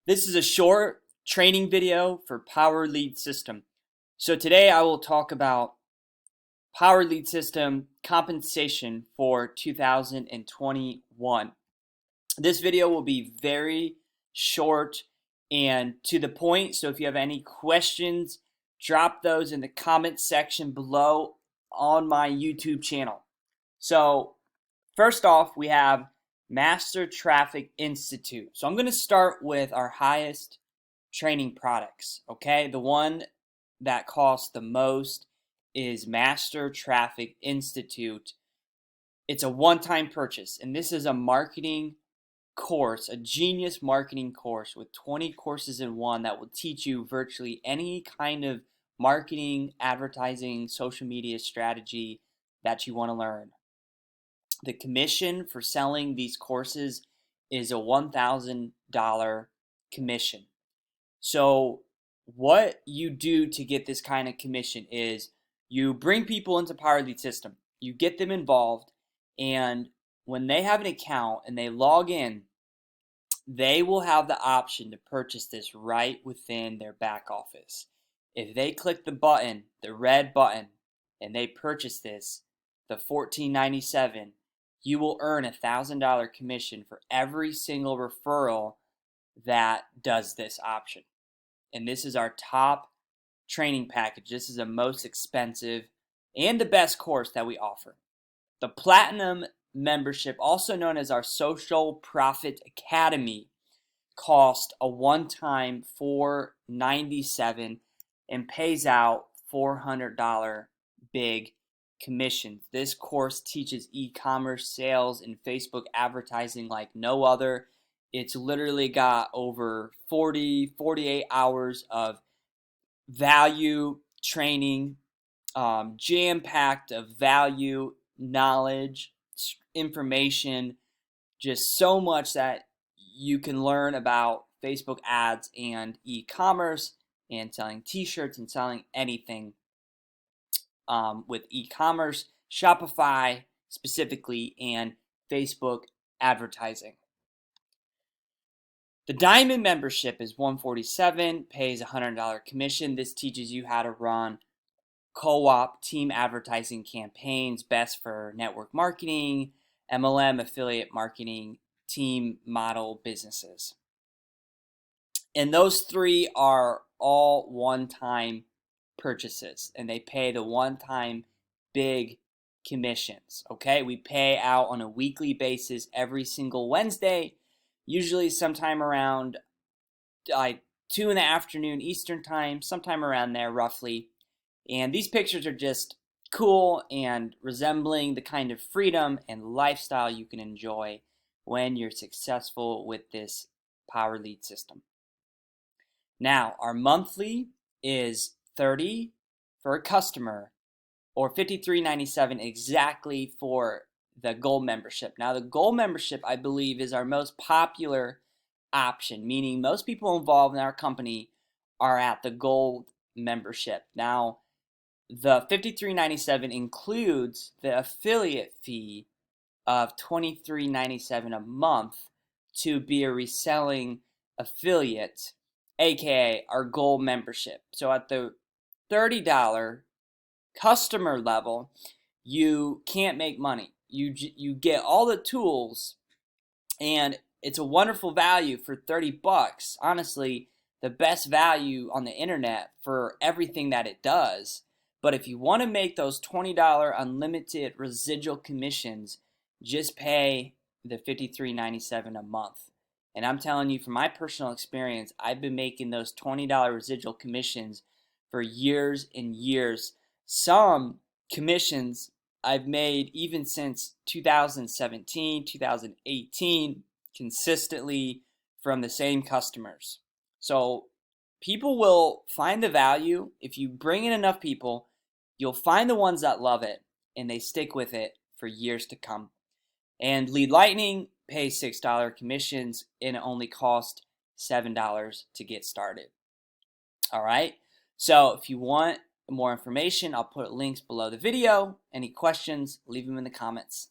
This is a short training video for Power Lead System. So today I will talk about Power Lead System compensation for 2021. This video will be very short and to the point. So if you have any questions, drop those in the comment section below on my YouTube channel. So first off, we have Master Traffic Institute. So I'm going to start with our highest training products, okay? The one that costs the most is Master Traffic Institute. It's a one-time purchase, and this is a marketing course, a genius marketing course with 20 courses in one that will teach you virtually any kind of marketing, advertising, social media strategy that you want to learn. The commission for selling these courses is a $1,000 commission. So what you do to get this kind of commission is you bring people into Power Lead System, you get them involved, and when they have an account and they log in, they will have the option to purchase this right within their back office. If they click the button, the red button, and they purchase this, the $14.97, you will earn a $1,000 commission for every single referral that does this option. And this is our top training package. This is the most expensive and the best course that we offer. The Platinum membership, also known as our Social Profit Academy, costs a one-time $497 and pays out $400 big commissions. This course teaches e-commerce sales and Facebook advertising like no other. It's literally got over 48 hours of value training, jam-packed of value, knowledge, information, just so much that you can learn about Facebook ads and e-commerce and selling t-shirts and selling anything with e-commerce, Shopify specifically, and Facebook advertising. The Diamond membership is $147, pays a $100 commission. This teaches you how to run co-op team advertising campaigns, best for network marketing, MLM, affiliate marketing, team model businesses. And those three are all one-time purchases, and they pay the one-time big commissions, okay? We pay out on a weekly basis every single Wednesday, usually sometime around like 2 in the afternoon Eastern time, sometime around there roughly. And these pictures are just cool and resembling the kind of freedom and lifestyle you can enjoy when you're successful with this Power Lead System. Now, our monthly is $30 for a customer or $53.97 exactly for the Gold membership. Now, the Gold membership, I believe, is our most popular option, meaning most people involved in our company are at the Gold membership. Now, the $53.97 includes the affiliate fee of $23.97 a month to be a reselling affiliate, aka our Gold membership. So at the $30 customer level, you can't make money. You get all the tools, and it's a wonderful value for $30. Honestly, the best value on the internet for everything that it does. But if you want to make those $20 unlimited residual commissions, just pay the $53.97 a month. And I'm telling you, from my personal experience, I've been making those $20 residual commissions for years and years. Some commissions I've made even since 2017, 2018, consistently from the same customers. So people will find the value. If you bring in enough people, you'll find the ones that love it, and they stick with it for years to come. And Lead Lightning pays $6 commissions, and it only costs $7 to get started. All right. So if you want more information, I'll put links below the video. Any questions, leave them in the comments.